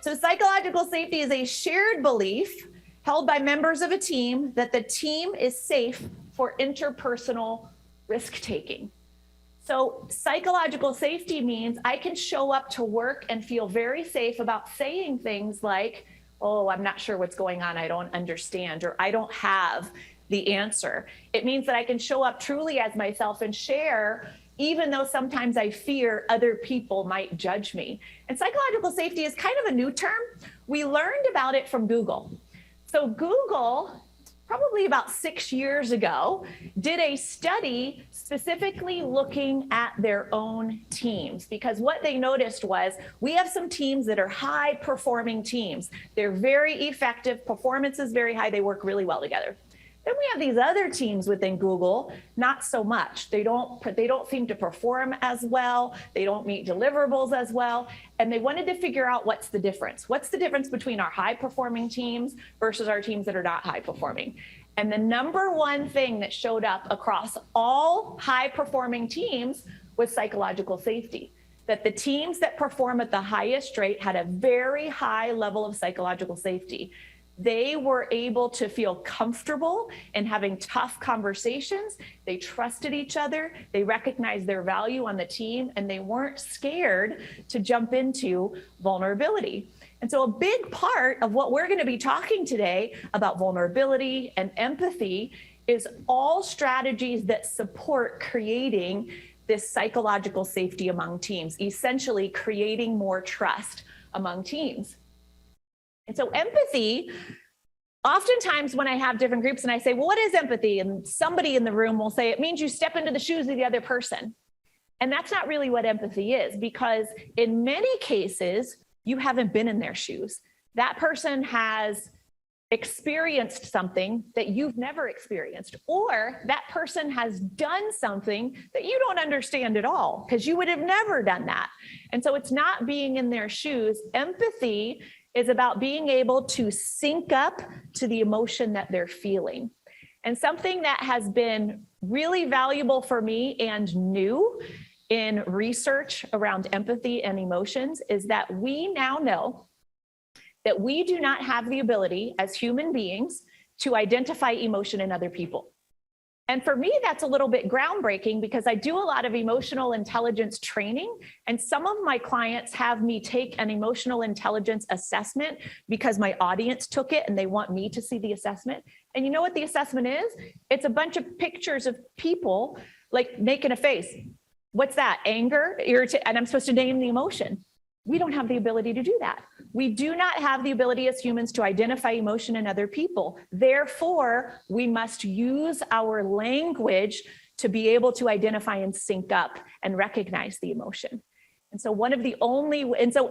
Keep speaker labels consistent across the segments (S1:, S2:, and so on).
S1: So psychological safety is a shared belief held by members of a team that the team is safe for interpersonal risk-taking. So psychological safety means I can show up to work and feel very safe about saying things like, oh, I'm not sure what's going on, I don't understand, or I don't have the answer. It means that I can show up truly as myself and share, even though sometimes I fear other people might judge me. And psychological safety is kind of a new term. We learned about it from Google. So Google, probably about 6 years ago, did a study specifically looking at their own teams, because what they noticed was we have some teams that are high performing teams. They're very effective, performance is very high, they work really well together. Then we have these other teams within Google, not so much. They don't seem to perform as well. They don't meet deliverables as well. And they wanted to figure out what's the difference. What's the difference between our high performing teams versus our teams that are not high performing? And the number one thing that showed up across all high performing teams was psychological safety. That the teams that perform at the highest rate had a very high level of psychological safety. They were able to feel comfortable in having tough conversations. They trusted each other. They recognized their value on the team, and they weren't scared to jump into vulnerability. And so a big part of what we're going to be talking today about vulnerability and empathy is all strategies that support creating this psychological safety among teams, essentially creating more trust among teams. And so empathy, oftentimes when I have different groups and I say, well, what is empathy? And somebody in the room will say, it means you step into the shoes of the other person. And that's not really what empathy is, because in many cases, you haven't been in their shoes. That person has experienced something that you've never experienced, or that person has done something that you don't understand at all, because you would have never done that. And so it's not being in their shoes. Empathy is about being able to sync up to the emotion that they're feeling. And something that has been really valuable for me and new in research around empathy and emotions is that we now know that we do not have the ability as human beings to identify emotion in other people. And for me, that's a little bit groundbreaking, because I do a lot of emotional intelligence training, and some of my clients have me take an emotional intelligence assessment because my audience took it and they want me to see the assessment. And you know what the assessment is? It's a bunch of pictures of people like making a face. What's that? Anger, irritation, and I'm supposed to name the emotion. We don't have the ability to do that. We do not have the ability as humans to identify emotion in other people. Therefore, we must use our language to be able to identify and sync up and recognize the emotion. And so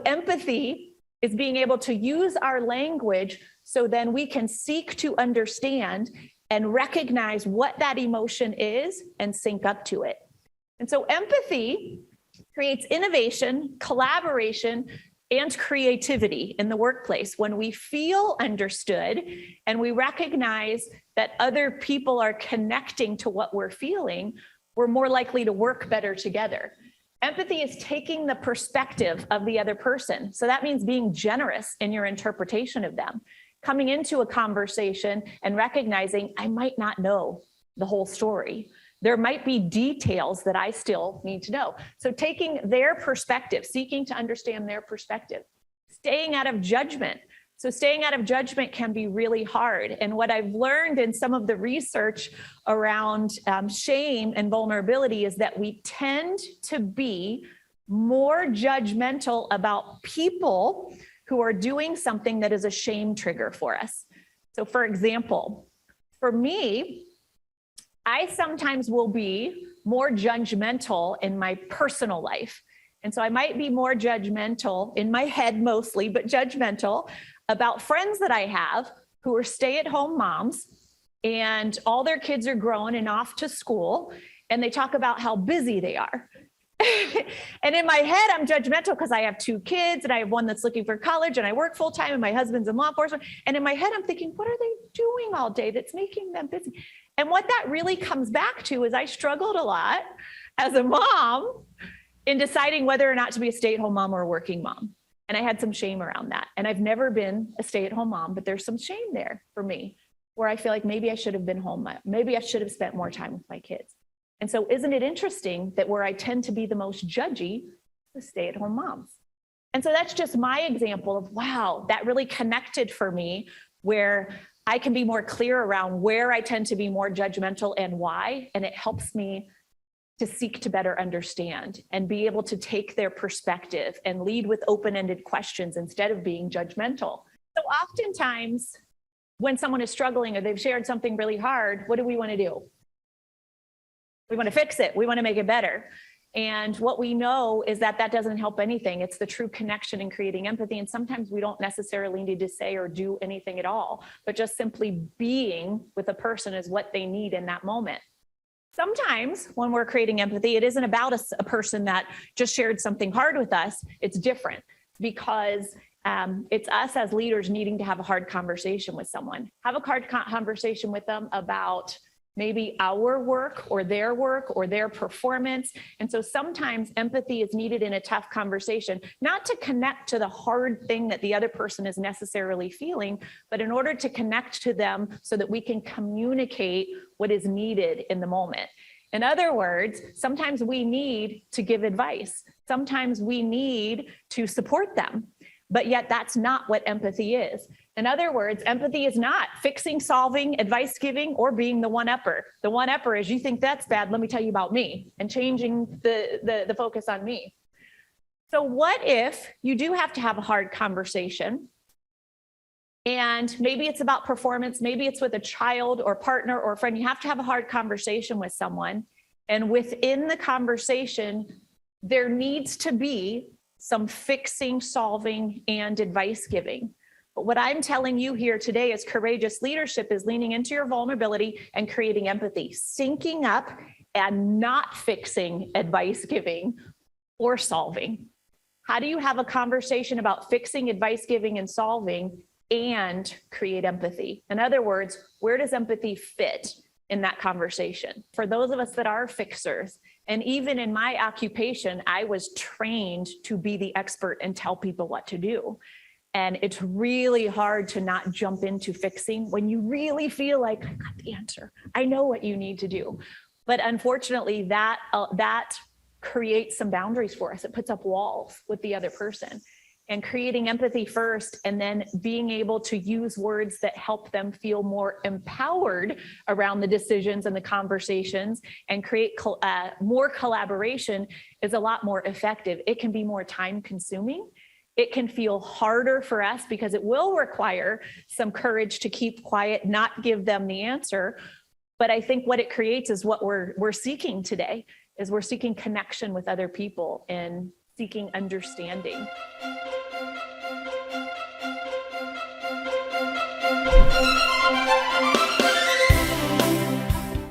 S1: empathy is being able to use our language so then we can seek to understand and recognize what that emotion is and sync up to it. And so empathy creates innovation, collaboration, and creativity in the workplace. When we feel understood and we recognize that other people are connecting to what we're feeling, we're more likely to work better together. Empathy is taking the perspective of the other person. So that means being generous in your interpretation of them, coming into a conversation and recognizing I might not know the whole story. There might be details that I still need to know. So taking their perspective, seeking to understand their perspective, staying out of judgment. So staying out of judgment can be really hard. And what I've learned in some of the research around shame and vulnerability is that we tend to be more judgmental about people who are doing something that is a shame trigger for us. So for example, for me, I sometimes will be more judgmental in my personal life. And so I might be more judgmental in my head mostly, but judgmental about friends that I have who are stay-at-home moms and all their kids are grown and off to school, and they talk about how busy they are. And in my head, I'm judgmental because I have 2 kids and I have one that's looking for college and I work full time and my husband's in law enforcement. And in my head, I'm thinking, what are they doing all day that's making them busy? And what that really comes back to is I struggled a lot as a mom in deciding whether or not to be a stay-at-home mom or a working mom. And I had some shame around that. And I've never been a stay-at-home mom, but there's some shame there for me where I feel like maybe I should have been home. Maybe I should have spent more time with my kids. And so isn't it interesting that where I tend to be the most judgy is stay-at-home moms? And so that's just my example of, wow, that really connected for me, where I can be more clear around where I tend to be more judgmental and why. And it helps me to seek to better understand and be able to take their perspective and lead with open-ended questions instead of being judgmental. So oftentimes when someone is struggling or they've shared something really hard, what do we want to do? We want to fix it. We want to make it better. And what we know is that that doesn't help anything. It's the true connection and creating empathy. And sometimes we don't necessarily need to say or do anything at all, but just simply being with a person is what they need in that moment. Sometimes when we're creating empathy, it isn't about a person that just shared something hard with us. It's different because it's us as leaders needing to have a hard conversation with someone, have a hard conversation with them about maybe our work or their performance. And so sometimes empathy is needed in a tough conversation, not to connect to the hard thing that the other person is necessarily feeling, but in order to connect to them so that we can communicate what is needed in the moment. In other words, sometimes we need to give advice. Sometimes we need to support them, but yet that's not what empathy is. In other words, empathy is not fixing, solving, advice giving, or being the one-upper. The one-upper is, you think that's bad, let me tell you about me, and changing the focus on me. So what if you do have to have a hard conversation, and maybe it's about performance, maybe it's with a child or partner or friend, you have to have a hard conversation with someone, and within the conversation, there needs to be some fixing, solving, and advice giving. But what I'm telling you here today is courageous leadership is leaning into your vulnerability and creating empathy, syncing up and not fixing, advice giving, or solving. How do you have a conversation about fixing, advice giving, and solving and create empathy? In other words, where does empathy fit in that conversation? For those of us that are fixers, and even in my occupation, I was trained to be the expert and tell people what to do. And it's really hard to not jump into fixing when you really feel like, I got the answer. I know what you need to do. But unfortunately, that creates some boundaries for us. It puts up walls with the other person. And creating empathy first, and then being able to use words that help them feel more empowered around the decisions and the conversations and create more collaboration is a lot more effective. It can be more time consuming. It can feel harder for us because it will require some courage to keep quiet, not give them the answer. But I think what it creates is what we're seeking today, is we're seeking connection with other people and seeking understanding.